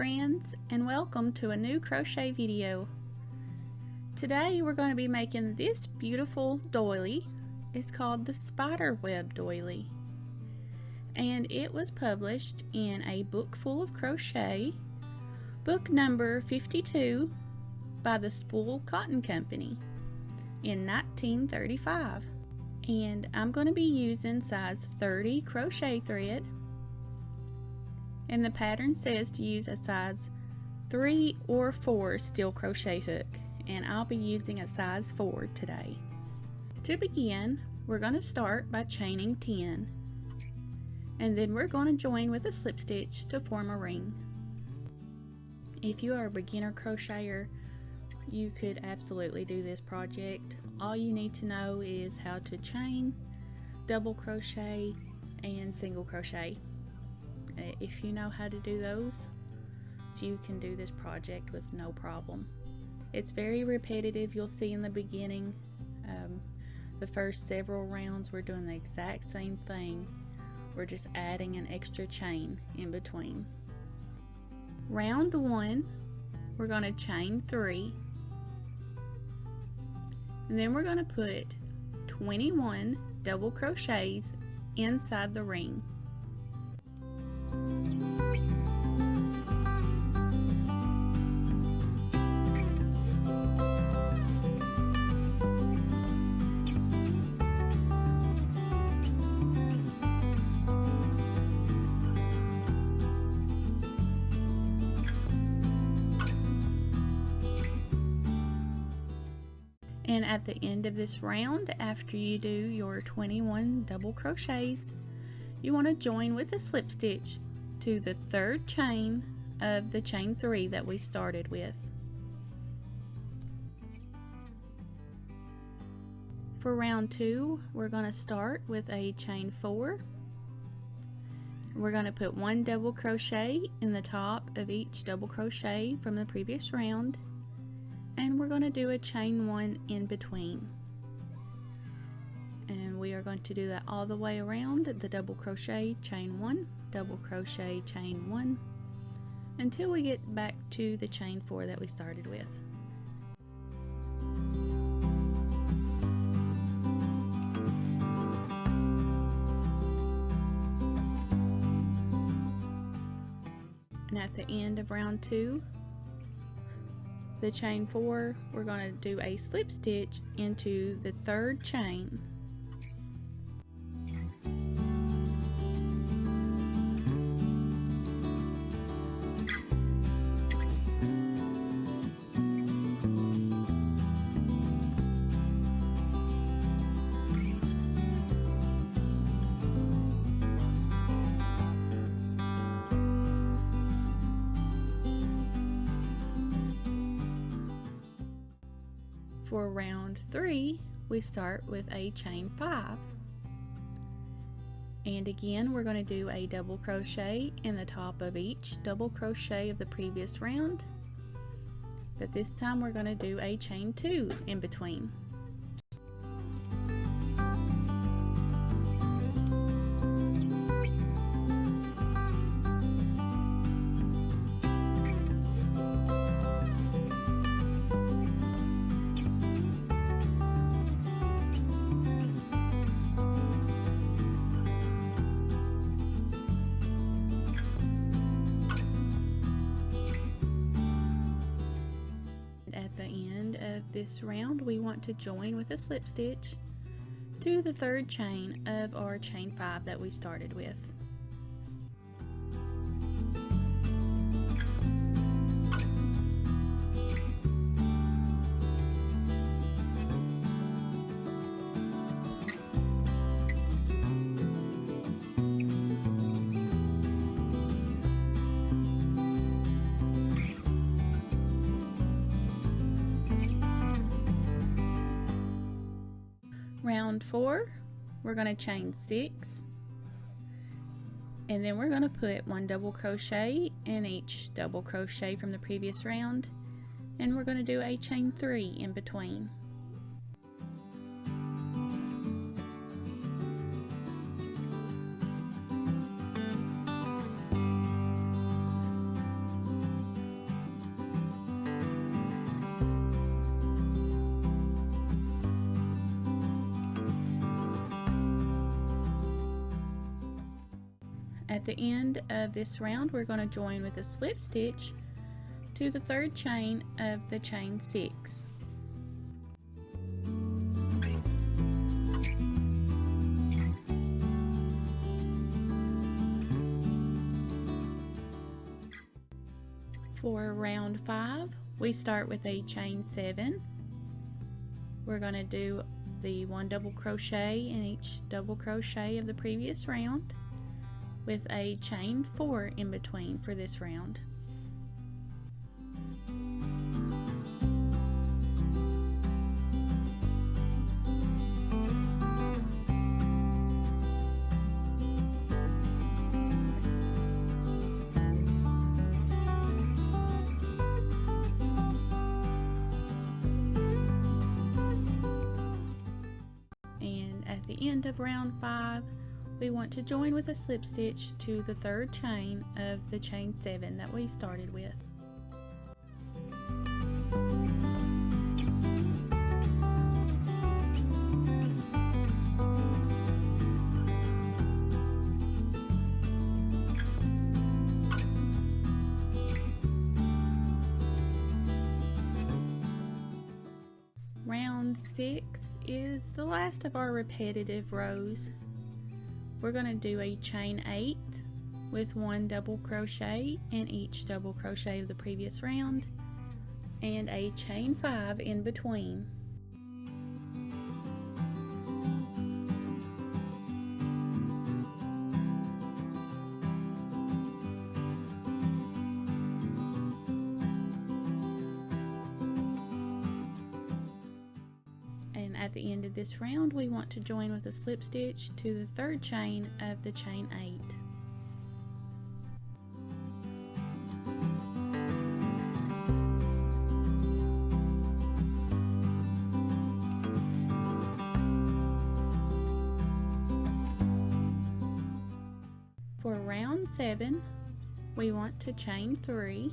friends, and welcome to a new crochet video. Today we're going to be making this beautiful doily. It's called the Spider Web Doily, and it was published in a book full of crochet, book number 52 by the Spool Cotton Company in 1935. And I'm going to be using size 30 crochet thread, and the pattern says to use a size 3 or 4 steel crochet hook, and I'll be using a size 4 today. To begin, we're going to start by chaining 10, and then we're going to join with a slip stitch to form a ring. If you are a beginner crocheter, you could absolutely do this project. All you need to know is how to chain, double crochet, and single crochet. If you know how to do those, you can do this project with no problem. It's very repetitive. You'll see in the beginning, the first several rounds we're doing the exact same thing. We're just adding an extra chain in between. Round 1, we're going to chain 3, and then we're going to put 21 double crochets inside the ring. And at the end of this round, after you do your 21 double crochets, you want to join with a slip stitch to the third chain of the chain 3 that we started with. For round 2, we're going to start with a chain 4. We're going to put 1 double crochet in the top of each double crochet from the previous round, and we're going to do a chain 1 in between, and we are going to do that all the way around the double crochet, chain 1, double crochet, chain 1, until we get back to the chain 4 that we started with. And at the end of round 2, the chain 4, we're going to do a slip stitch into the third chain. For round 3, we start with a chain 5, and again we're going to do a double crochet in the top of each double crochet of the previous round, but this time we're going to do a chain 2 in between. This round we want to join with a slip stitch to the third chain of our chain 5 that we started with. Round 4, we're going to chain 6, and then we're going to put 1 double crochet in each double crochet from the previous round, and we're going to do a chain 3 in between. At the end of this round, we're going to join with a slip stitch to the third chain of the chain 6. For round 5, we start with a chain 7. We're going to do the 1 double crochet in each double crochet of the previous round with a chain 4 in between for this round. At the end of round 5, we want to join with a slip stitch to the third chain of the chain 7 that we started with. Round 6 is the last of our repetitive rows. We're going to do a chain 8 with 1 double crochet in each double crochet of the previous round and a chain 5 in between. At the end of this round, we want to join with a slip stitch to the third chain of the chain 8. For round 7, we want to chain 3,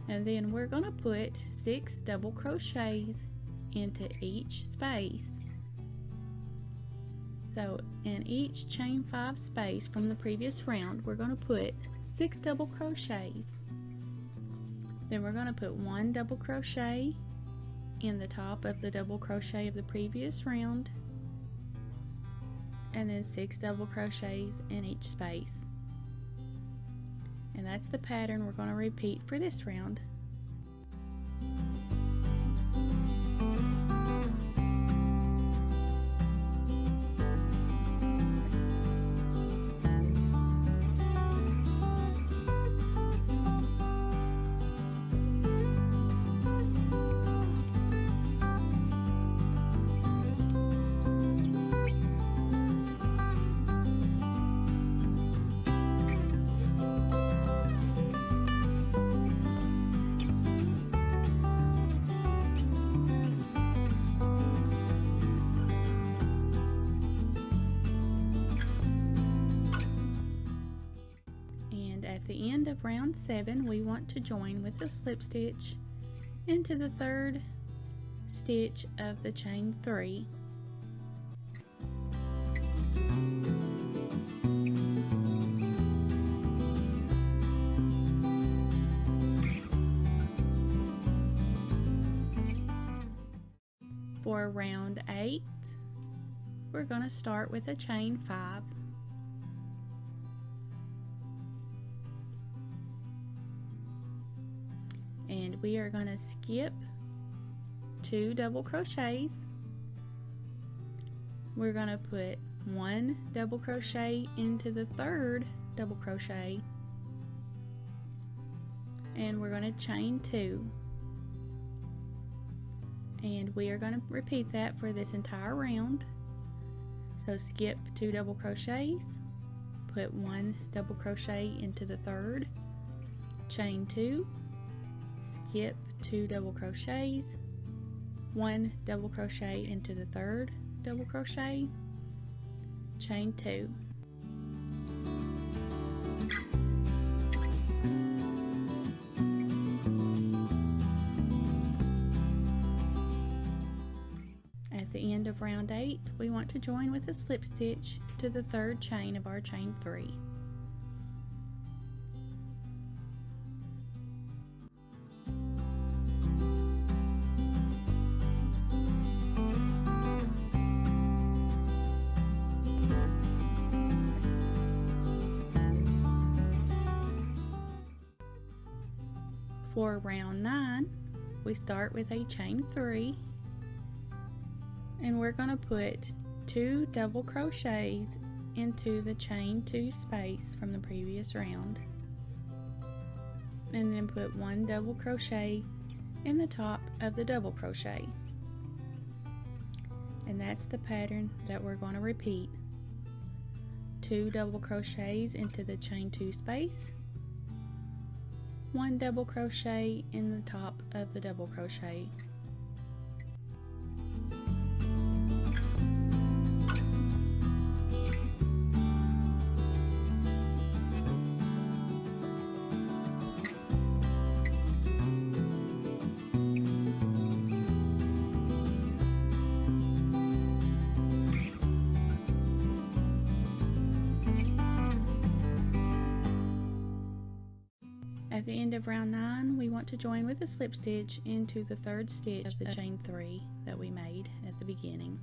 and then we're going to put 6 double crochets into each space. So in each chain 5 space from the previous round, we're going to put 6 double crochets. Then we're going to put 1 double crochet in the top of the double crochet of the previous round, and then 6 double crochets in each space. And that's the pattern we're going to repeat for this round. At the end of round 7, we want to join with a slip stitch into the third stitch of the chain 3. For round 8, we're going to start with a chain 5. And we are going to skip 2 double crochets. We're going to put 1 double crochet into the third double crochet, and we're going to chain 2. And we are going to repeat that for this entire round. So skip 2 double crochets, put 1 double crochet into the third, chain 2, skip 2 double crochets, 1 double crochet into the third double crochet, chain 2. At the end of round 8, we want to join with a slip stitch to the 3rd chain of our chain 3. For round 9, we start with a chain 3, and we're going to put 2 double crochets into the chain 2 space from the previous round, and then put 1 double crochet in the top of the double crochet. And that's the pattern that we're going to repeat. 2 double crochets into the chain 2 space, 1 double crochet in the top of the double crochet. At the end of round 9, we want to join with a slip stitch into the 3rd stitch of the chain 3 that we made at the beginning.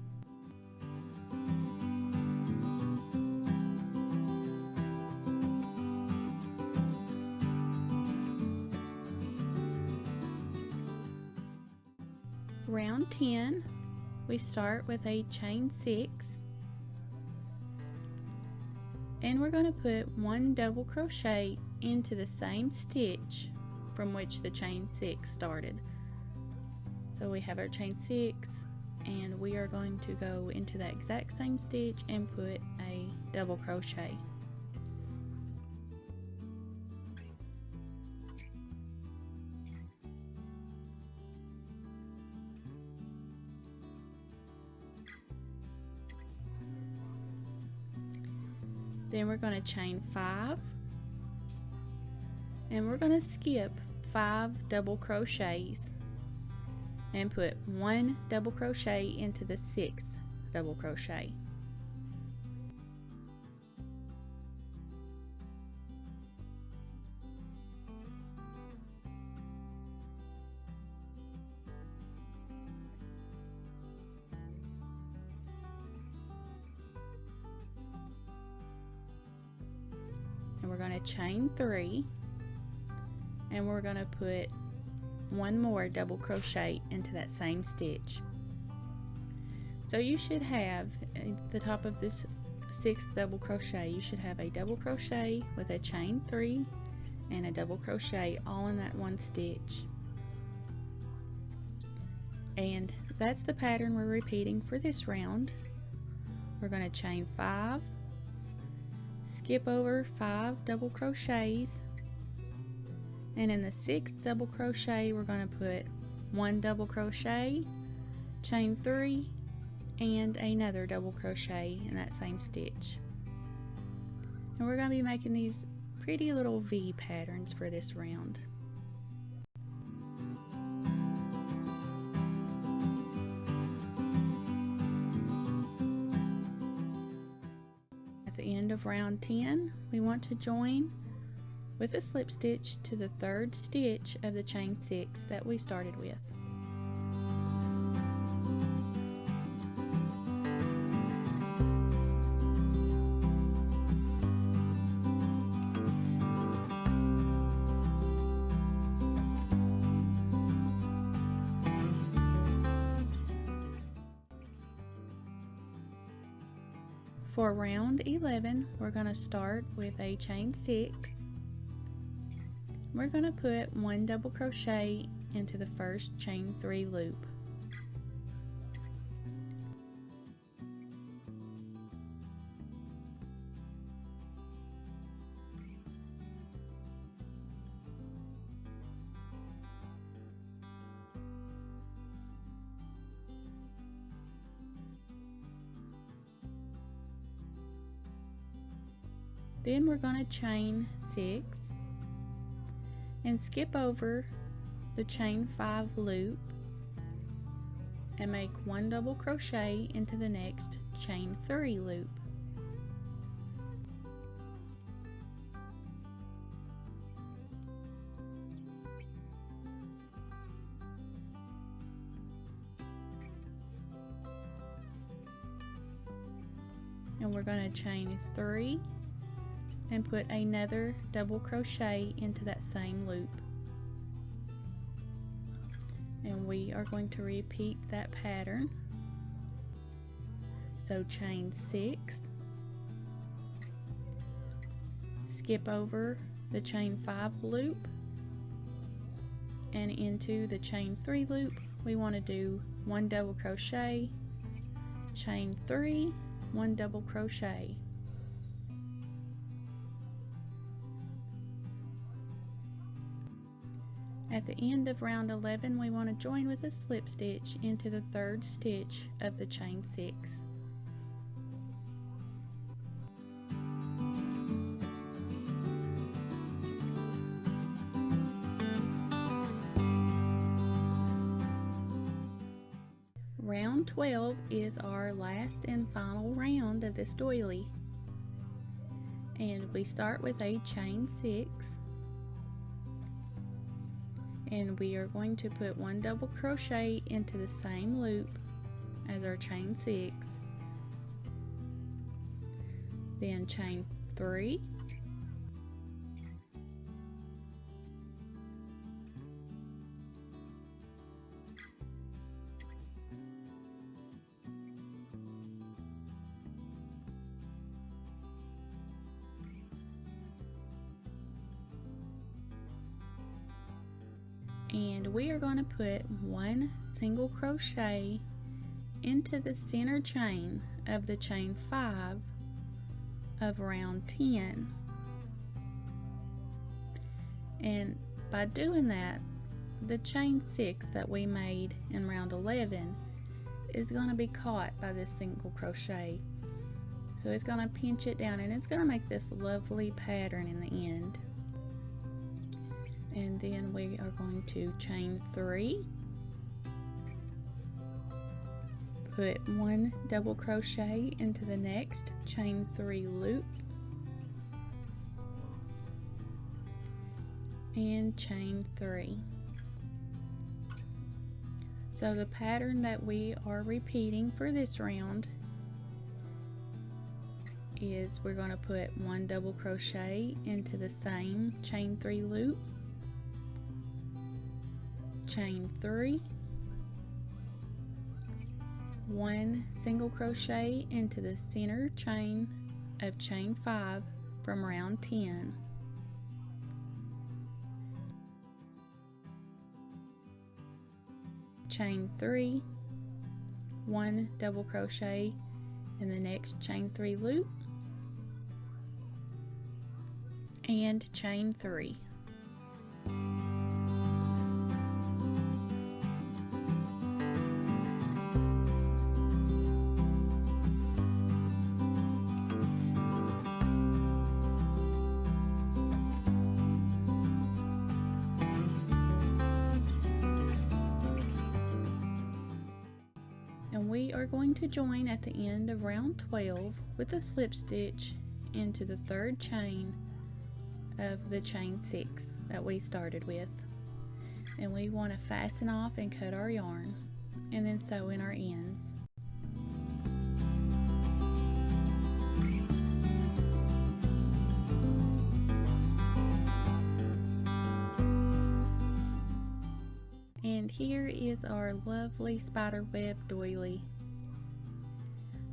Round 10, we start with a chain 6, and we're going to put 1 double crochet into the same stitch from which the chain 6 started. So we have our chain 6, and we are going to go into that exact same stitch and put a double crochet. Then we're going to chain 5, and we're going to skip 5 double crochets and put 1 double crochet into the 6th double crochet. And we're going to chain 3, and we're going to put 1 more double crochet into that same stitch. So you should have at the top of this 6th double crochet, you should have a double crochet with a chain 3 and a double crochet all in that one stitch. And that's the pattern we're repeating for this round. We're going to chain 5, skip over 5 double crochets, and in the 6th double crochet we're going to put 1 double crochet, chain 3, and another double crochet in that same stitch. And we're going to be making these pretty little V patterns for this round. At the end of round 10, we want to join with a slip stitch to the 3rd stitch of the chain 6 that we started with. For round 11, we're going to start with a chain 6. We're going to put 1 double crochet into the first chain 3 loop. Then we're going to chain 6 and skip over the chain 5 loop, and make 1 double crochet into the next chain 3 loop. And we're going to chain 3 and put another double crochet into that same loop. And we are going to repeat that pattern. So chain 6, skip over the chain 5 loop, and into the chain 3 loop we want to do 1 double crochet, chain 3, 1 double crochet. At the end of round 11 we want to join with a slip stitch into the 3rd stitch of the chain 6. Round 12 is our last and final round of this doily, and we start with a chain 6, and we are going to put 1 double crochet into the same loop as our chain 6, then chain 3, and we are going to put 1 single crochet into the center chain of the chain 5 of round 10. And by doing that, the chain 6 that we made in round 11 is going to be caught by this single crochet. So it's going to pinch it down, and it's going to make this lovely pattern in the end. And then we are going to chain 3, put 1 double crochet into the next chain 3 loop, and chain 3. So the pattern that we are repeating for this round is we're going to put 1 double crochet into the same chain 3 loop, chain 3, 1 single crochet into the center chain of chain 5 from round 10, chain 3, 1 double crochet in the next chain 3 loop, and chain 3. And we are going to join at the end of round 12 with a slip stitch into the 3rd chain of the chain 6 that we started with. And we want to fasten off and cut our yarn, and then sew in our ends. And here is our lovely spider web doily.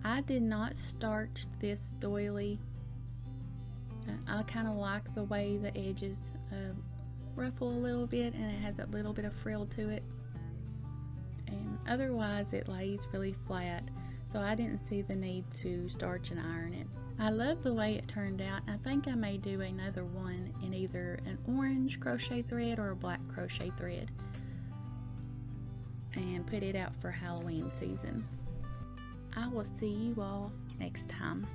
I did not starch this doily. I kind of like the way the edges ruffle a little bit, and it has a little bit of frill to it, and otherwise it lays really flat, so I didn't see the need to starch and iron it. I love the way it turned out. I think I may do another one in either an orange crochet thread or a black crochet thread and put it out for Halloween season. I will see you all next time.